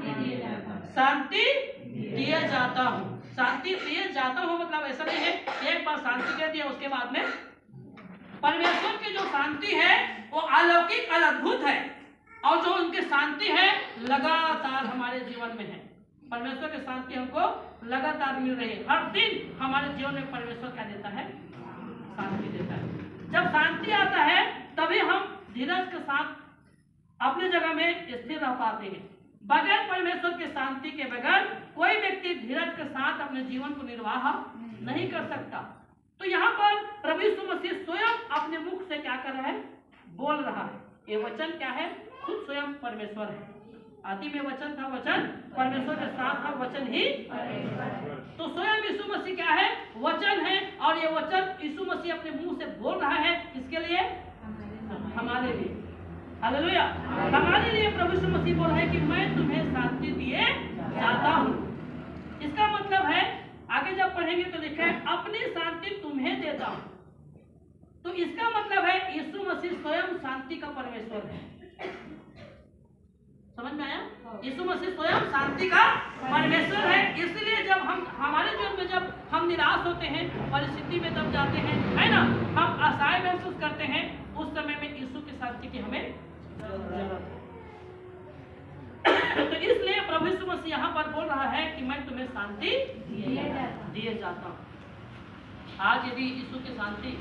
शांति दिए जाता हूँ। शांति दिए जाता हूँ मतलब ऐसा नहीं है एक बार शांति कह दिया उसके बाद में। परमेश्वर की जो शांति है वो अलौकिक और अद्भुत है, और जो उनकी शांति है लगातार हमारे जीवन में है। परमेश्वर की शांति हमको लगातार मिल रही है। हर दिन हमारे जीवन में परमेश्वर क्या देता है? शांति देता है। जब शांति आता है तभी हम धीरज के साथ अपनी जगह में स्थिर रह पाते हैं। बगैर परमेश्वर की शांति के बगैर कोई व्यक्ति धीरज के साथ अपने जीवन को निर्वाह नहीं कर सकता। तो यहाँ पर प्रभु यीशु मसीह स्वयं अपने मुख से क्या कर रहा है? बोल रहा है। ये वचन क्या है? खुद स्वयं परमेश्वर है। आदि में वचन था, वचन परमेश्वर के साथ था, वचन ही। तो स्वयं यीशु मसीह क्या है? वचन है। और ये वचन यीशु मसीह अपने मुंह से बोल रहा है। किसके लिए? हमारे लिए। हालेलुया। हमारे लिए प्रभु यीशु मसीह बोल रहा है कि मैं तुम्हें शांति दिए जाता हूँ। इसका मतलब है आगे जब पढ़ेंगे तो लिखा है अपनी शांति तुम्हें देता हूँ। तो इसका मतलब है यीशु मसीह स्वयं शांति का परमेश्वर है। समझ में आया? यीशु मसीह स्वयं शांति का परमेश्वर है। इसलिए जब हम हमारे जीवन में जब हम निराश होते हैं, परिस्थिति में दब जाते हैं, है ना, हम असहाय महसूस करते हैं, उस समय में यीशु की शांति की हमें जरूरत है। तो इसलिए प्रभु यीशु मसीह यहाँ पर बोल रहा है कि मैं तुम्हें शांति दिए जाता हूँ। आज यदि यीशु की शांति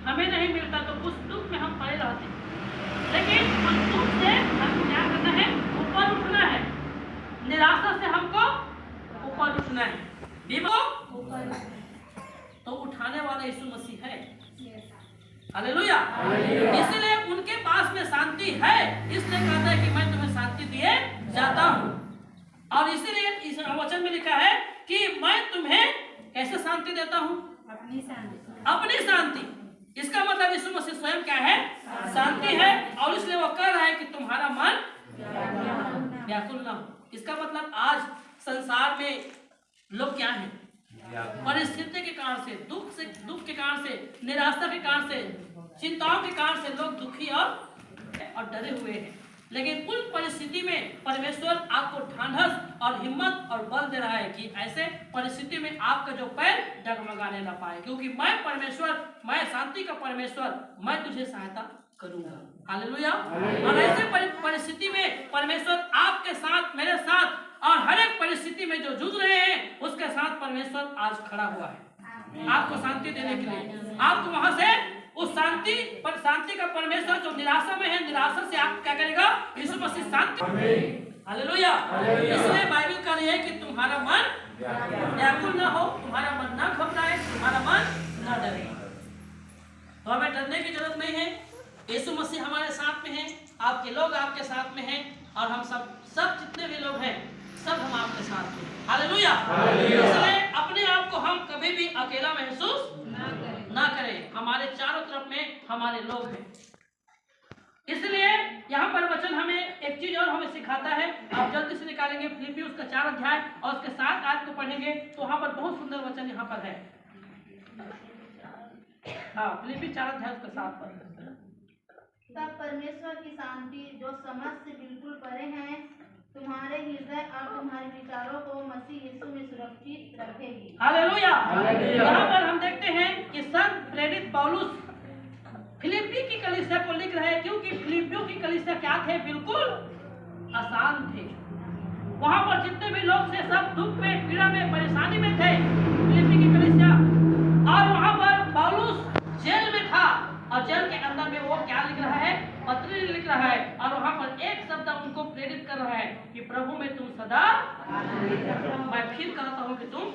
हमें नहीं मिलता तो उस दुख में हम पड़े रहते हैं। लेकिन उस दुख से हमको क्या करना है? ऊपर उठना है। निराशा से हमको ऊपर उठना है। तो उठाने वाला यीशु मसीह है। हालेलुया। इसलिए उनके पास में शांति है, इसलिए कहता है कि मैं तुम्हें शांति दिए जाता हूँ। और इसीलिए इस वचन में लिखा है कि मैं तुम्हें कैसे शांति देता हूँ? अपनी शांति। इसका मतलब यीशु मसीह स्वयं क्या है? शांति है। और इसलिए वो कह रहा है कि तुम्हारा मन व्याकुल ना हो। इसका मतलब आज संसार में लोग क्या है? परिस्थिति के कारण से, दुख के कारण से, निराशा के कारण से, चिंताओं के कारण से लोग दुखी और डरे हुए हैं। लेकिन उन परिस्थिति में परमेश्वर आपको ढांढस और हिम्मत और बल दे रहा है कि ऐसे परिस्थिति में आपका जो पैर डगमगाने ना पाए, क्योंकि मैं परमेश्वर, मैं शांति का परमेश्वर, मैं तुझे सहायता करूंगा। हालेलुया। और ऐसे परिस्थिति में परमेश्वर आपके साथ, मेरे साथ, और हर एक परिस्थिति में जो जूझ रहे हैं उसके साथ परमेश्वर आज खड़ा हुआ है आपको शांति देने के लिए। आपको वहां से उस शांति का परमेश्वर जो निराशा में है, निराशा से आप क्या करेगा? यीशु मसीह शांति। हालेलुया। इसलिए बाइबल कह रही है कि तुम्हारा मन व्याकुल ना हो, तुम्हारा मन ना घबराए, तुम्हारा मन ना डरे। तो हमें डरने की जरूरत नहीं है। यीशु मसीह हमारे साथ में है, आपके लोग आपके साथ में हैं, और हम सब जितने भी लोग हैं सब हम आपके साथ हैं। हालेलुया। इसलिए अपने आप को हम कभी भी अकेला महसूस ना करें। हमारे चारों तरफ में हमारे लोग हैं। इसलिए यहाँ पर वचन हमें एक चीज और हमें सिखाता है। आप जल्दी से निकालेंगे फिलिपियों का 4 अध्याय और उसके 7 आयत को पढ़ेंगे तो वहाँ पर बहुत सुंदर वचन यहाँ पर है। हाँ, फिलिपी 4 अध्याय उसका 7 पढ़। तब परमेश्वर की शांति जो समझ से बिल्कुल परे है तुम्हारे हृदय और तुम्हारे विचारों को मसीह यीशु में सुरक्षित रखेगी। हालेलुया। यहाँ पर हम देखते हैं कि संत प्रेरित पौलुस फिलिप्पी की कलीसिया को लिख रहे हैं, क्योंकि फिलिप्पियों की कलीसिया क्या थे? बिल्कुल आसान थे। वहाँ पर जितने भी लोग थे सब दुख में, पीड़ा में, परेशानी में थे, फिलिप्पी की कलीसिया। और वहाँ पर पौलुस जेल में था और जेल के अंदर में वो क्या लिख रहा है? पत्री लिख रहा है। और वहाँ पर एक शब्द उनको प्रेरित कर रहा है कि प्रभु में तुम सदा, मैं फिर कहता हूँ कि तुम।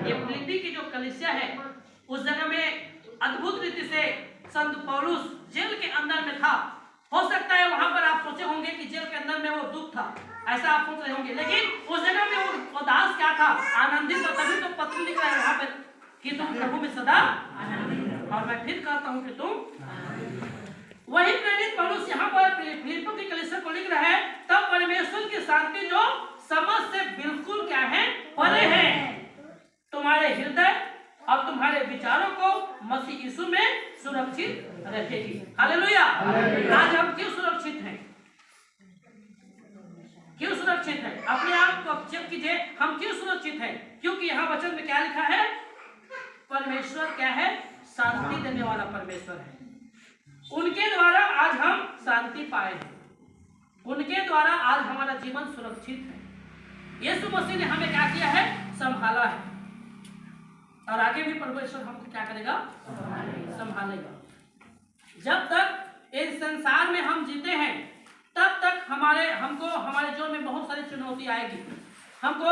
ये फिलिप्पी की जो कलीसिया है उस जगह में अद्भुत रीति से संत पौलुस जेल के अंदर में था। हो सकता है वहां पर आप सोचे होंगे कि जेल के अंदर में वो दुख था, ऐसा आप सोच रहे होंगे, लेकिन उस जगह में वो दास क्या था? आनंदित। और तभी तो पत्र लिख रहा है वहां पर कि तुम प्रभु में सदा, और मैं फिर कहता हूँ कि तुम। वही प्रेरित पौलुस यहाँ पर फिलिप्पियों की कलीसिया को लिख रहा है, तब परमेश्वर की शांति जो समझ से बिल्कुल क्या है? परे है, तुम्हारे हृदय और तुम्हारे विचारों को मसीह यीशु में सुरक्षित रखेगी। हालेलुया। आज हम क्यों सुरक्षित हैं? क्यों सुरक्षित हैं? चेक कीजिए हम क्यों सुरक्षित हैं, क्योंकि यहाँ वचन में क्या लिखा है, परमेश्वर क्या है, शांति देने वाला परमेश्वर है। उनके द्वारा आज हम शांति पाए हैं, उनके द्वारा आज हमारा जीवन सुरक्षित है। यीशु मसीह ने हमें क्या किया है, संभाला है, और आगे भी परमेश्वर हमको क्या करेगा, संभालेगा। जब तक इस संसार में हम जीते हैं तब तक हमको हमारे जीवन में बहुत सारी चुनौती आएगी, हमको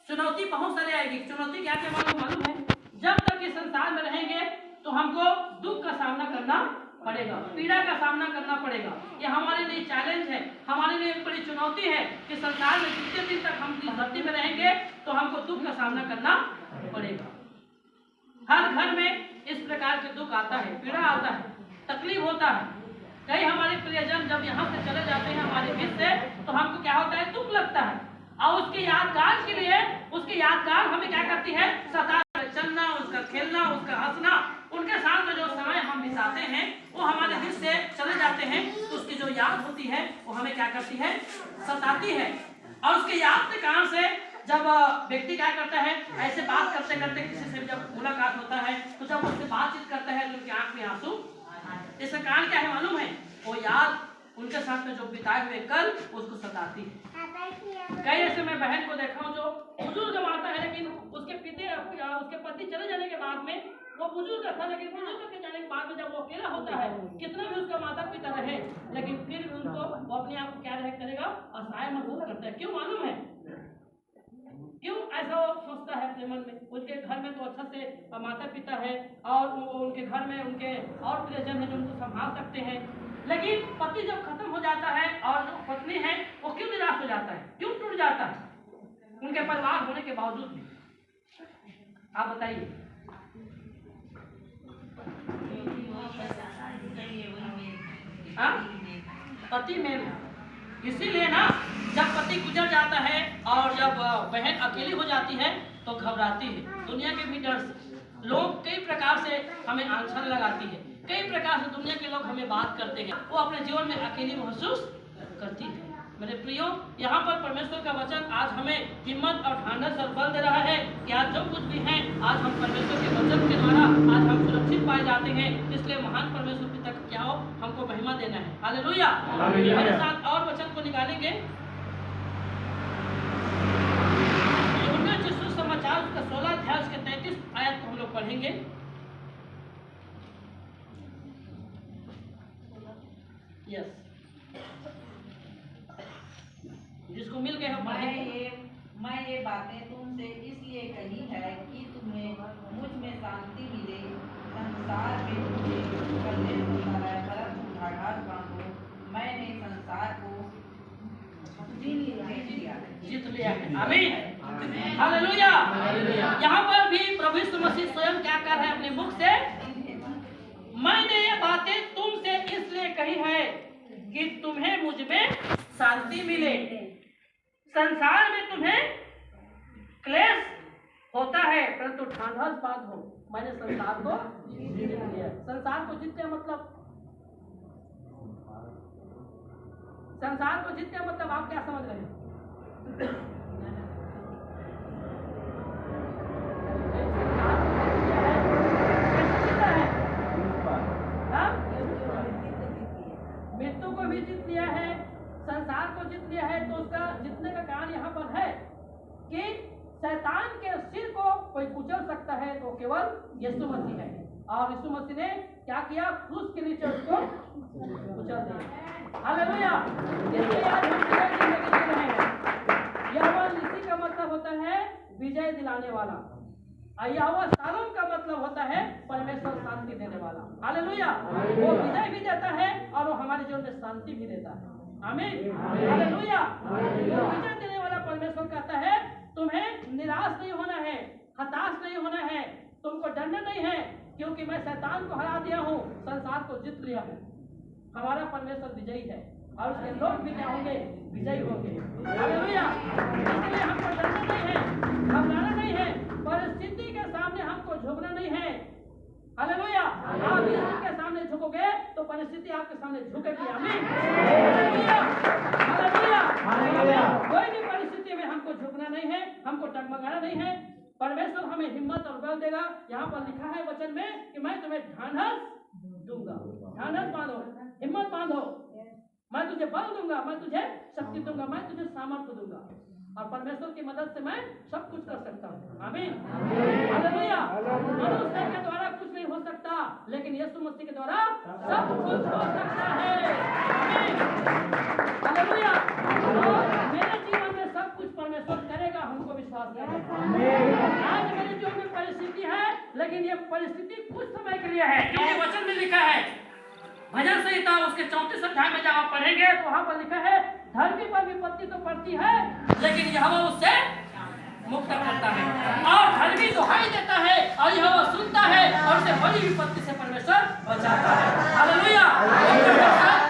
चुनौती बहुत सारी आएगी। चुनौती क्या क्या मालूम है, जब तक इस संसार में रहेंगे तो हमको दुख का सामना करना पड़ेगा, पीड़ा का सामना करना पड़ेगा। ये हमारे लिए चैलेंज है, हमारे लिए एक बड़ी चुनौती है कि संसार में जितने दिन तक हम इस धरती में रहेंगे तो हमको दुख का सामना करना पड़ेगा। हर घर में इस प्रकार के दुख आता है, पीड़ा आता है, तकलीफ होता है। कई हमारे प्रियजन जब यहाँ से चले जाते हैं हमारे बीच से, तो हमको क्या होता है, दुख लगता है, और उसके यादगार के लिए उसकी यादगार हमें क्या करती है, सता चलना, उसका खेलना, उसका हंसना, उनके साथ में जो समय हम बिताते हैं वो हमारे बीच से चले जाते हैं, तो उसकी जो याद होती है वो हमें क्या करती है, सताती है। और उसके याद के कारण से जब व्यक्ति क्या करता है, ऐसे बात करते करते किसी से जब मुलाकात होता है तो जब उससे बातचीत करता है तो उनकी आंख में आंसू, इसका कारण क्या है मालूम है, वो याद उनके साथ में जो बिताए हुए कल उसको सताती है। कई ऐसे मैं बहन को देखा हूँ जो बुजुर्ग आता है, लेकिन उसके पति चले जाने के बाद में वो बुजुर्ग था, लेकिन बुजुर्ग के जाने के बाद में जब वो अकेला होता है, कितना भी उसका माता पिता रहे, लेकिन फिर भी उनको वो अपने आप को क्या करेगा, असहाय महसूस करता है। क्यों मालूम है, क्यों ऐसा वो सोचता है अपने मन में, उनके घर में तो अच्छा से माता पिता है और उनके घर में उनके और प्रियजन है जो उनको संभाल सकते हैं, लेकिन पति जब खत्म हो जाता है और जो पत्नी है वो क्यों निराश हो जाता है, क्यों टूट जाता है, उनके परिवार होने के बावजूद भी। आप बताइए। पति में इसीलिए ना, जब पति गुजर जाता है और जब बहन अकेली हो जाती है तो घबराती है, दुनिया के भी डर से लोग कई प्रकार से हमें आंचल लगाती है, कई प्रकार से दुनिया के लोग हमें बात करते हैं, वो अपने जीवन में अकेली महसूस करती है। मेरे प्रियो, यहाँ पर परमेश्वर का वचन आज हमें हिम्मत और ढांढस और बल दे रहा है कि आज जो कुछ भी है, आज हम परमेश्वर के वचन के द्वारा आज हम सुरक्षित पाए जाते हैं। इसलिए महान परमेश्वर पिता का क्या हो, हमको महिमा देना है। हालेलुया। मेरे साथ और वचन को निकालेंगे, यूहन्ना रचित सुसमाचार उसका 16 अध्याय उसके 33 आयत को हम लोग पढ़ेंगे। यस, जिसको मिल गए हम मैं ये बातें तुमसे इसलिए कही है कि तुम्हें मुझ में शांति मिले। संसार में तुम्हें कलेश होता है, परंतु ढाढ़ बांधो, मैंने संसार को जीत लिया है। आमीन, हालेलुया। यहाँ पर भी प्रभु यीशु मसीह स्वयं क्या कर रहे हैं अपने मुख से, मैंने ये बातें तुमसे इसलिए कही है कि तुम्हें मुझ में शांति मिले। संसार में तुम्हें क्लेश होता है, परंतु ढांढस बांधो, मैंने संसार को जीत लिया। संसार को जीतने मतलब, संसार को जीतने मतलब आप क्या समझ रहे हैं? मृत्यु को भी जीत लिया है, संसार को जीत लिया है। तो उसका जीतने का कारण यहाँ पर है कि शैतान के सिर को कोई कुचल सकता है तो केवल यीशु मसीह है, और यीशु मसीह ने क्या किया, क्रूस के नीचे उसको कुचल दिया। हालेलुया। इसलिए आज हम जिंदगी जी रहे हैं। यहोवा निसी का मतलब होता है विजय दिलाने वाला, और यहोवा शालोम का मतलब होता है परमेश्वर शांति देने वाला। हालेलुया। वो विजय भी देता है और वो हमारे जीवन में शांति भी देता है। आमीन, हालेलुया। विजय देने वाला परमेश्वर कहता है तुम्हें निराश नहीं होना है, हताश नहीं होना है, तुमको डरना नहीं है, क्योंकि मैं शैतान को हरा दिया हूँ, संसार को जीत लिया हूँ। हमारा परमेश्वर विजयी है और उसके लोग भी क्या होंगे, विजयी होंगे। हालेलुया। इसलिए हमको डरना नहीं है, घबराना नहीं है, परिस्थिति के सामने हमको झुकना नहीं है। हालेलुया। आप यीशु के सामने झुकोगे तो परिस्थिति आपके सामने झुकेगी। आमीन, हालेलुया, हालेलुया। कोई भी परिस्थिति में हमको झुकना नहीं हमको टगमगाना नहीं है। परमेश्वर हमें हिम्मत और बल देगा। यहाँ पर लिखा है वचन में कि मैं तुम्हें ढांढस दूंगा। ढांढस बांधो, हिम्मत बांधो, मैं तुझे बल दूंगा, मैं तुझे शक्ति दूंगा, मैं तुझे सामर्थ्य दूंगा, और परमेश्वर की मदद से मैं सब कुछ कर सकता हूँ। आमीन, हालेलुया। मनुष्य के द्वारा कुछ नहीं हो सकता, लेकिन यीशु मसीह के द्वारा सब कुछ हो सकता है। आमीन, हालेलुया। और मेरे जीवन में सब कुछ परमेश्वर करेगा, हमको विश्वास है। आज मेरे जीवन में परिस्थिति है, लेकिन ये परिस्थिति कुछ समय के लिए है, क्योंकि वचन में लिखा है, भजन संहिता उसके 34 अध्याय में जब आप पढ़ेंगे तो वहां पर लिखा है, धरती पर विपत्ति तो पड़ती है, लेकिन यहोवा उससे मुक्त करता है, और धर्मी दुहाई देता है और यहोवा सुनता है और उसे बड़ी विपत्ति से परमेश्वर बचाता है। हालेलुया।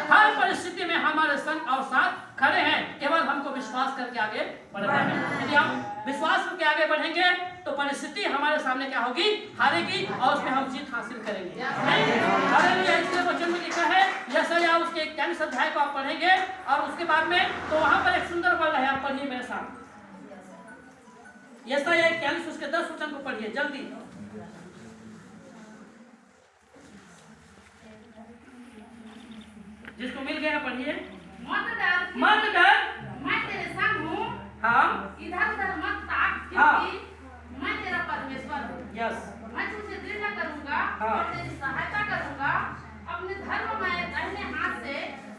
हर परिस्थिति में हमारे संग और साथ खड़े हैं, केवल हमको विश्वास करके आगे बढ़ना है। यदि हम विश्वास करके आगे बढ़ेंगे तो परिस्थिति हमारे सामने क्या होगी, हारेगी, और उसमें हम जीत हासिल करेंगे। हालेलुया। इसलिए वचन में लिखा है, यशायाह उसके 41 अध्याय को आप पढ़ेंगे और उसके बाद में तो वहां पर एक सुंदर वर्ड है, आप पढ़िए मेरे साथ। यशायाह 41 उसके 10 वचन को पढ़िए जल्दी। जिसको मिल गया पढ़िए। मत डर, मत डर, मैं तेरे संग हूँ। हाँ, इधर उधर मत ताक, हाँ। क्योंकि मैं तेरा परमेश्वर हूँ। यस, मैं तुझे दृढ़ करूँगा हाँ। और तेरी सहायता करूँगा। अपने धर्म में दाहिने हाथ से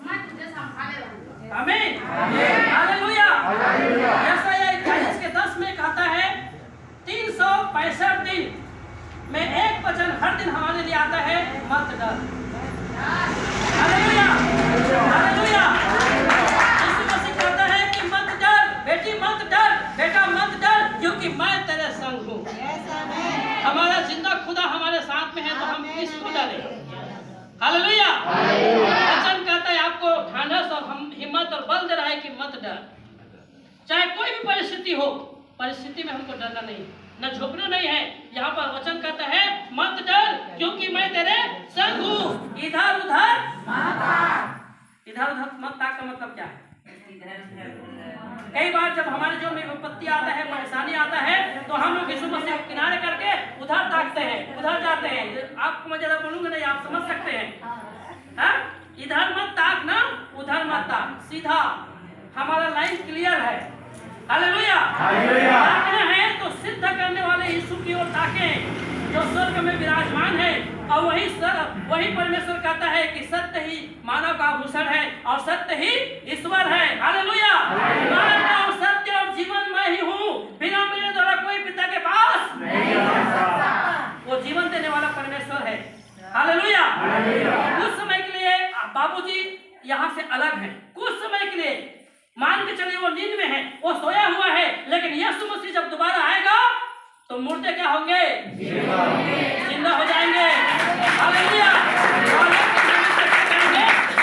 मैं तुझे संभाले रहूँगा। आमीन, हालेलुया। यशायाह 41 के 10 में कहता है, 365 दिन में एक वचन हर दिन हमारे लिए आता है, मत डर। Hallelujah, hallelujah. यीशु मसीह कहता है कि मत डर बेटी, मत डर बेटा, मत डर, क्योंकि मैं तेरे संग हूँ। हमारा जिंदा खुदा हमारे साथ में है, तो हम किसको डरें। हालेलुया। वचन कहता है आपको ढांढस और हम हिम्मत और बल दे रहा है कि मत डर। चाहे कोई भी परिस्थिति हो, परिस्थिति में हमको डरना नहीं, न झुकना नहीं है। यहाँ पर वचन कहता है मत डर, क्योंकि मैं तेरे संग हूँ। इधर उधर मत ताक का मतलब क्या है? कई बार जब हमारे जीवन में विपत्ति आता है, परेशानी आता है, तो हम लोग यीशु मसीह को किनारे करके उधर ताकते हैं, उधर जाते हैं। आपको मैं ज्यादा बोलूंगा नहीं, आप समझ सकते हैं। हाँ? इधर मत ताक ना, उधर मत ताक, सीधा हमारा लाइन क्लियर है। हालेलुया। ताकना है तो सिद्ध करने वाले यीशु की ओर ताकें, जो स्वर्ग में विराजमान है। और वही परमेश्वर कहता है कि सत्य ही मानव का आभूषण है और सत्य ही ईश्वर है। हालेलुया। मार्ग और सत्य और जीवन मैं ही हूँ, बिना मेरे द्वारा कोई पिता के पास नहीं जा सकता। वो जीवन देने वाला परमेश्वर है। हालेलुया। कुछ समय के लिए बाबूजी यहाँ से अलग है, कुछ समय के लिए मान के चलिए वो नींद में है, वो सोया हुआ है, लेकिन यीशु मसीह जब दोबारा आएगा तो मुर्दे क्या होंगे, जिंदा हो जाएंगे। हालेलुया।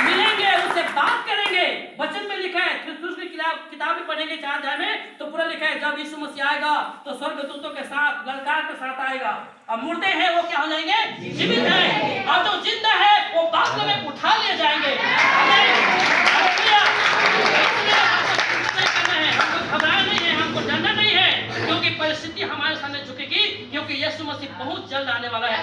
मिलेंगे, उससे बात करेंगे। वचन में लिखा है, की किताब भी पढ़ेंगे 4 अध्याय में, तो पूरा लिखा है जब यीशु मसीह आएगा तो स्वर्गदूतों के साथ ललकार के साथ आएगा, और मुर्दे हैं वो क्या हो जाएंगे, जीवित हैं, और जो जिंदा है वो बादलों में उठा लिए जाएंगे। घबराना नहीं है, हमको डरना नहीं है, क्योंकि परिस्थिति हमारे सामने झुकेगी, क्योंकि यीशु मसीह बहुत जल्द आने वाला है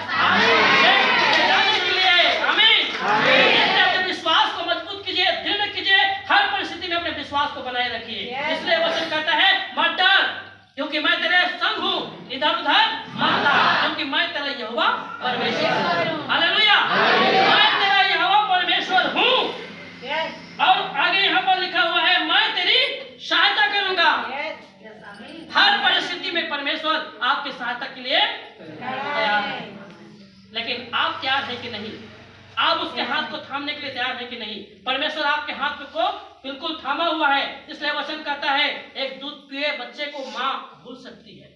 जाने के लिए। आमीन। अपने विश्वास को मजबूत कीजिए, दृढ़ कीजिए, हर परिस्थिति में अपने विश्वास को बनाए रखिए। इसलिए वचन कहता है मत डर, क्योंकि मैं तेरे संग हूँ, इधर उधर मत ताक, क्योंकि मैं तेरा यहोवा परमेश्वर हूँ। हालेलुया। मैं तेरा यहोवा परमेश्वर हूँ। और आगे यहाँ पर लिखा हुआ है मैं तेरी सहायता करूंगा। हर परिस्थिति में परमेश्वर आपकी सहायता के लिए तैयार है, लेकिन आप तैयार है कि नहीं, आप उसके हाथ को थामने के लिए तैयार है कि नहीं। परमेश्वर आपके हाथ को बिल्कुल थामा हुआ है। इसलिए वचन कहता है एक दूध पिए बच्चे को माँ भूल सकती है,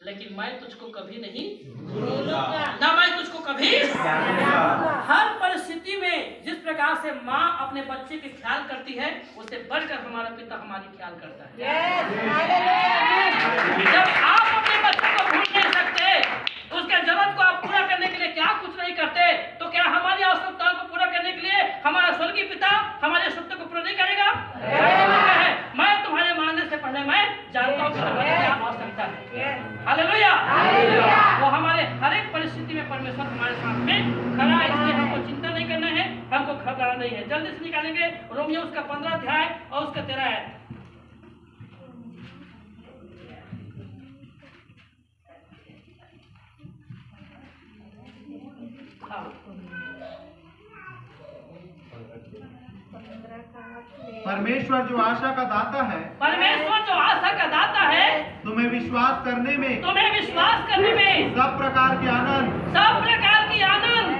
लेकिन मैं तुझको कभी नहीं भूलूंगा, ना मैं तुझको कभी। हर परिस्थिति में जिस प्रकार से माँ अपने बच्चे की ख्याल करती है, उससे बढ़कर हमारा पिता हमारी ख्याल करता है। जब आप अपने बच्चे को भूल नहीं सकते, उसके जरूरत को आप पूरा करने के लिए क्या कुछ नहीं करते, तो क्या हमारी आवश्यकताओं को पूरा करने के लिए हमारा स्वर्गीय पिता हमारे आवश्यकता को पूरा नहीं करेगा? मैं तुम्हारे मानने से पहले मैं जानता हूँ कि हमारी क्या आवश्यकता है। हालेलुया। वो हमारे हर एक परिस्थिति में परमेश्वर हमारे साथ में खड़ा है, इसलिए हमको चिंता नहीं करना है, हमको घबराना नहीं है। जल्दी से निकालेंगे रोमियो उसका 15 अध्याय और उसका 13 आयत। परमेश्वर जो आशा का दाता है, परमेश्वर जो आशा का दाता है, तुम्हें विश्वास करने में सब प्रकार की आनंद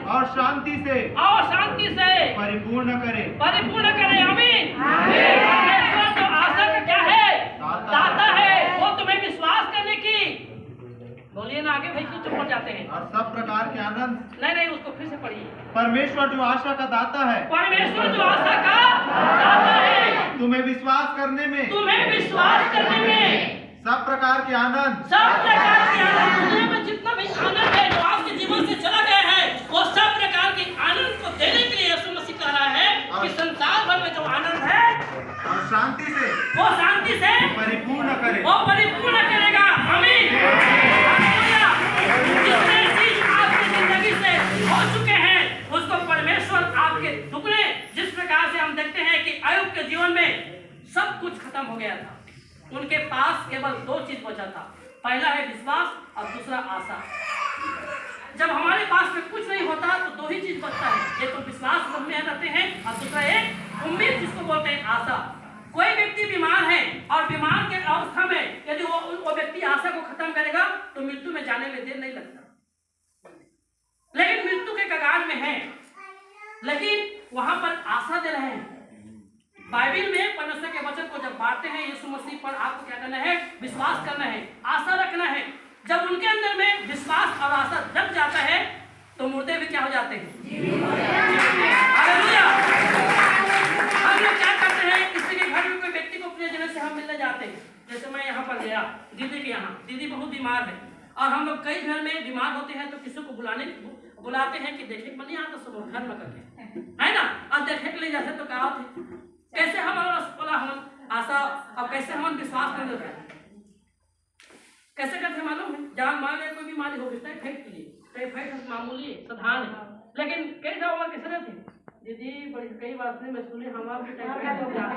और शांति से परिपूर्ण करे। आमीन। परमेश्वर जो आशा का क्या है, दाता है, वो तुम्हें विश्वास करने की, बोलिए ना आगे भाई, क्यों चुप हो जाते हैं। और सब प्रकार के आनंद, नहीं, उसको फिर से पढ़िए। परमेश्वर जो आशा का दाता है, परमेश्वर जो आशा का दाता है, तुम्हें विश्वास करने में सब प्रकार के आनंद, दुनिया में जितना भी आनंद है जो आपके जीवन से चला गया है, वो सब प्रकार के आनंद को देने के लिए यीशु मसीह कह रहा है कि संसार भर में जो आनंद है और शांति से वो शांति से परिपूर्ण करे। वो परिपूर्ण करेगा। आमीन। हालेलुया। जितने चीज आपकी जिंदगी से हो चुके हैं, उसको परमेश्वर आपके दुगने, जिस प्रकार से हम देखते हैं कि अय्यूब के जीवन में सब कुछ खत्म हो गया था, उनके पास केवल 2 चीज बचा था, पहला है विश्वास और दूसरा आशा। जब हमारे पास में कुछ नहीं होता तो 2 ही चीज बचता है, एक तो विश्वास हम में रहते हैं और दूसरा एक उम्मीद, जिसको बोलते हैं आशा। कोई व्यक्ति बीमार है और बीमार के अवस्था में यदि वो व्यक्ति आशा को खत्म करेगा तो मृत्यु में जाने में देर नहीं लगता, लेकिन मृत्यु के कगार में है, लेकिन वहां पर आशा दे रहे हैं। बाइबल में परमेश्वर के वचन को जब बांटते हैं, यीशु मसीह पर आपको क्या करना है, विश्वास करना है, आशा रखना है। जब उनके अंदर में विश्वास और आशा जग जाता है तो मुर्दे भी क्या हो जाते हैं। हालेलुया। हम लोग क्या करते हैं, किसी के घर में कोई व्यक्ति को प्रियजन से हम मिलने जाते हैं। जैसे मैं यहाँ पर गया दीदी के यहाँ, दीदी बहुत बीमार है और हम लोग कई घर में बीमार होते हैं तो किसी को बुलाते हैं कि देखे मन यहाँ तो सब घर में करके है ना, और देखे के लिए जाते तो कहा थे कैसे हम आशा और कैसे हम विश्वास कर लेते हैं। कैसे करते मालूम है, जहाँ मान कोई बीमारी हो गई, टाइफाइड मामूली साधारण है, लेकिन कई साल कैसे रहते दीदी बड़ी कई बार से मैं सुने हम आपके टाइफाइड हो जाते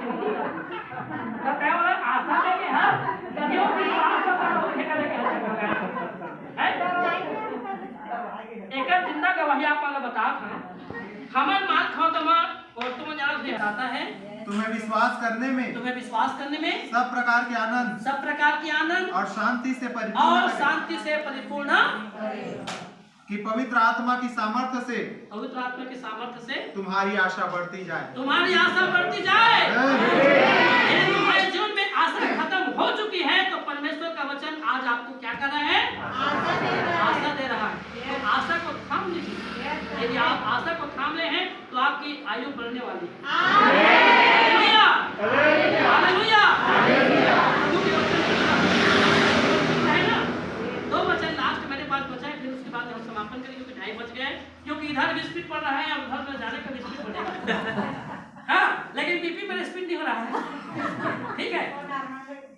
हैं आशा देंगे एक जिंदा गवाही आप बता हमारे माल खाओ और तुम जाता है तुम्हें विश्वास करने में सब प्रकार के आनंद और शांति से परिपूर्ण कि पवित्र आत्मा की सामर्थ्य से तुम्हारी आशा बढ़ती जाए। यदि तुम्हारे जीवन में आशा खत्म हो चुकी है तो परमेश्वर का वचन आज आपको क्या कर रहा है, आशा दे रहा है। तो आशा को थाम लीजिए। यदि आप आशा को थाम रहे हैं तो आपकी आयु बढ़ने वाली है। हालेलुया। है ना, 2 वचन लास्ट मेरे पास बचा है, फिर उसके बाद हम समापन करेंगे, क्योंकि 2:30 बज गए, क्योंकि इधर भी स्पीड पड़ रहा है और उधर में जाने का भी स्पीड पड़ेगा। हाँ, लेकिन बीपी पर स्पीड नहीं हो रहा है, ठीक है,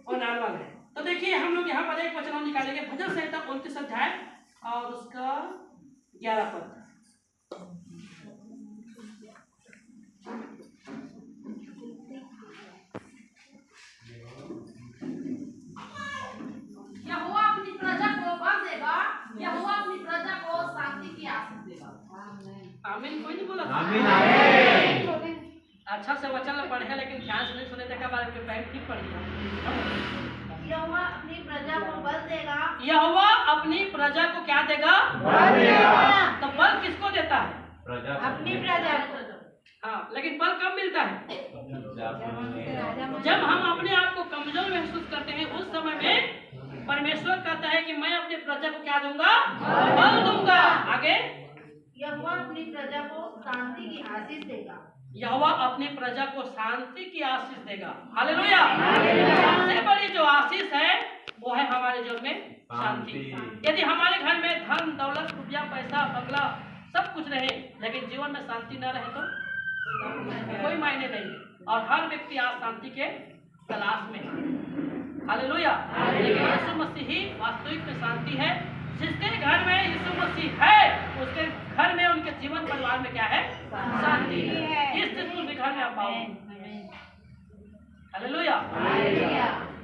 और नॉर्मल है। तो देखिए हम लोग यहाँ पर एक वचन हम निकालेंगे, भजन संहिता 29 अध्याय और उसका 11 पद। यहोवा अपनी प्रजा को बल देगा, यहोवा अपनी प्रजा को शांति की आशीष देगा। आमीन। कोई नहीं बोला आमीन आमीन। अच्छा से वचन पढ़े लेकिन ध्यान से नहीं सुने, देखा बार के पैर ठीक पड़ गया। यहोवा अपनी प्रजा को बल देगा, यहोवा अपनी प्रजा को क्या देगा, बल देगा। तो बल किसको देता है, अपनी प्रजा को। हाँ, लेकिन बल कब मिलता है, जब हम अपने आप को कमजोर महसूस करते हैं, उस समय में परमेश्वर कहता है कि मैं अपनी प्रजा को क्या दूंगा, बल दूंगा। आगे, यहोवा अपनी प्रजा को शांति की आशीष देगा, यहोवा अपनी प्रजा को शांति की आशीष देगा। हालेलुया। सबसे बड़ी जो आशीष है वो है हमारे जीवन में शांति। यदि हमारे घर में धन दौलत रुपया पैसा बंगला सब कुछ रहे लेकिन जीवन में शांति न रहे तो कोई मायने नहीं। और हर व्यक्ति आज शांति के तलाश में है। हालेलुया। लेकिन यीशु मसीह ही वास्तविक में शांति है। जिसके घर में यीशु मसीह है उसके घर में, उनके जीवन परिवार में क्या है? शांति है। इस चीज के घर में आप पाओगे। हालेलुया।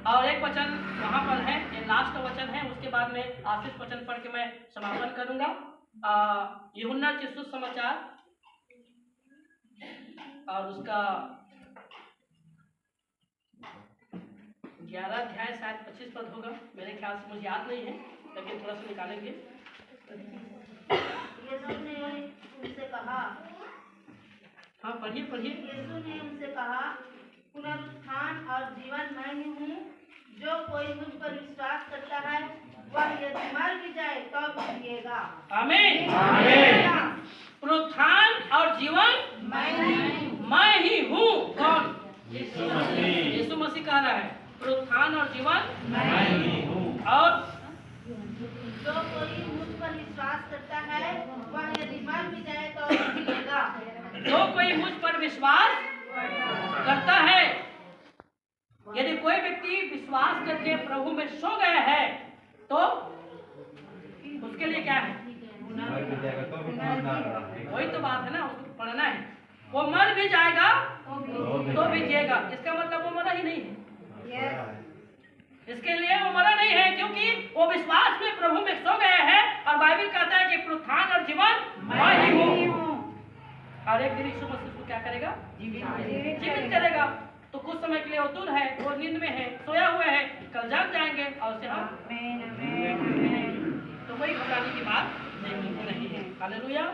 और एक वचन वहां पर है, ये लास्ट वचन है, उसके बाद में आशीष वचन पढ़ के मैं समापन करूंगा। यूहन्ना के सुसमाचार और उसका 11 अध्याय शायद 25 पद होगा, मेरे ख्याल से, मुझे याद नहीं है, लेकिन थोड़ा सा निकालेंगे। यीशु ने उनसे कहा, हाँ पढ़िए पढ़िए। यीशु ने उनसे कहा, पुनरुत्थान और जीवन मैं ही हूँ। जो कोई मुझ पर विश्वास करता है वह यदि मर भी जाए तो जिएगा। आमीन। पुनरुत्थान और जीवन मैं ही हूँ। कौन? यीशु मसीह कह रहा है पुनरुत्थान और जीवन मैं ही हूँ। और जो कोई मुझ पर विश्वास करता है वह यदि मर भी जाए तो जिएगा। जो कोई मुझ पर विश्वास करता है, यदि कोई व्यक्ति विश्वास करके प्रभु में सो गया है तो उसके लिए क्या है? वही तो बात है ना, उसको पढ़ना है। वो मर भी जाएगा तो भी जिएगा। इसका मतलब वो मरा ही नहीं है। इसके लिए वो मरा नहीं है, क्योंकि वो विश्वास में प्रभु में सो गया है। और बाइबल कहता है कि पुनरुत्थान और जीवन मैं ही हूँ। और एक दिन यीशु मसीह को क्या करेगा? जीवित करेगा। तो कुछ समय के लिए वो दूर है, वो नींद में है, सोया हुआ है, कल जाग जाएंगे और उसे हम तो वही घबराने की बात नहीं है। हालेलुया।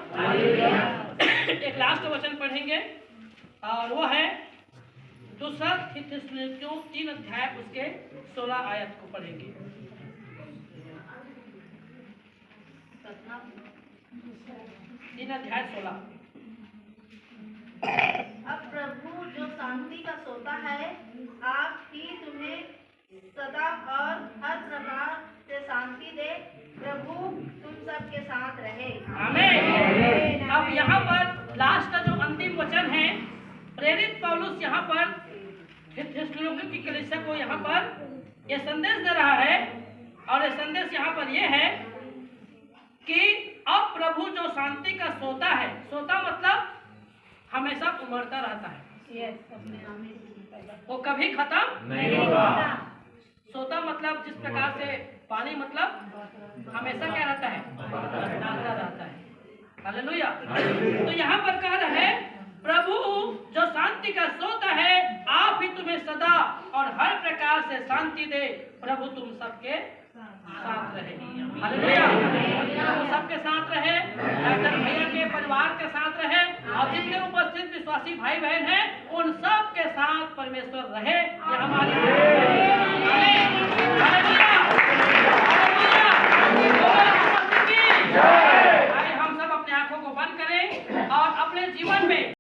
एक लास्ट वचन पढ़ेंगे और वो है दूसरा थिस्सलुनीकियों 3 अध्याय उसके 16 आयत को पढ़ेंगे। 3 अध्याय 16। अब प्रभु जो शांति का सोता है आप ही तुम्हें सदा और हर प्रकार से शांति दे। प्रभु तुम सबके साथ रहे। आमीन। अब यहाँ पर लास्ट का जो अंतिम वचन है, प्रेरित पौलुस यहाँ पर थिस्सलुनीकियों की कलीसिया को यहाँ पर यह संदेश दे रहा है। और यह संदेश यहाँ पर यह है कि अब प्रभु जो शांति का सोता है, सोता मतलब हमेशा उमड़ता रहता है, वो कभी खत्म नहीं होगा। सोता मतलब जिस प्रकार से पानी मतलब हमेशा क्या रहता है? बहता रहता है। हालेलुया। तो यहाँ पर कह रहा है प्रभु जो शांति का सोता है आप ही तुम्हें सदा और हर प्रकार से शांति दे। प्रभु तुम सबके साथ रहे। हालेलुया। प्रभु सबके साथ रहे, डॉक्टर भैया के परिवार के साथ रहे और जितने उपस्थित विश्वासी भाई बहन हैं उन सब के साथ परमेश्वर रहे। ये हमारी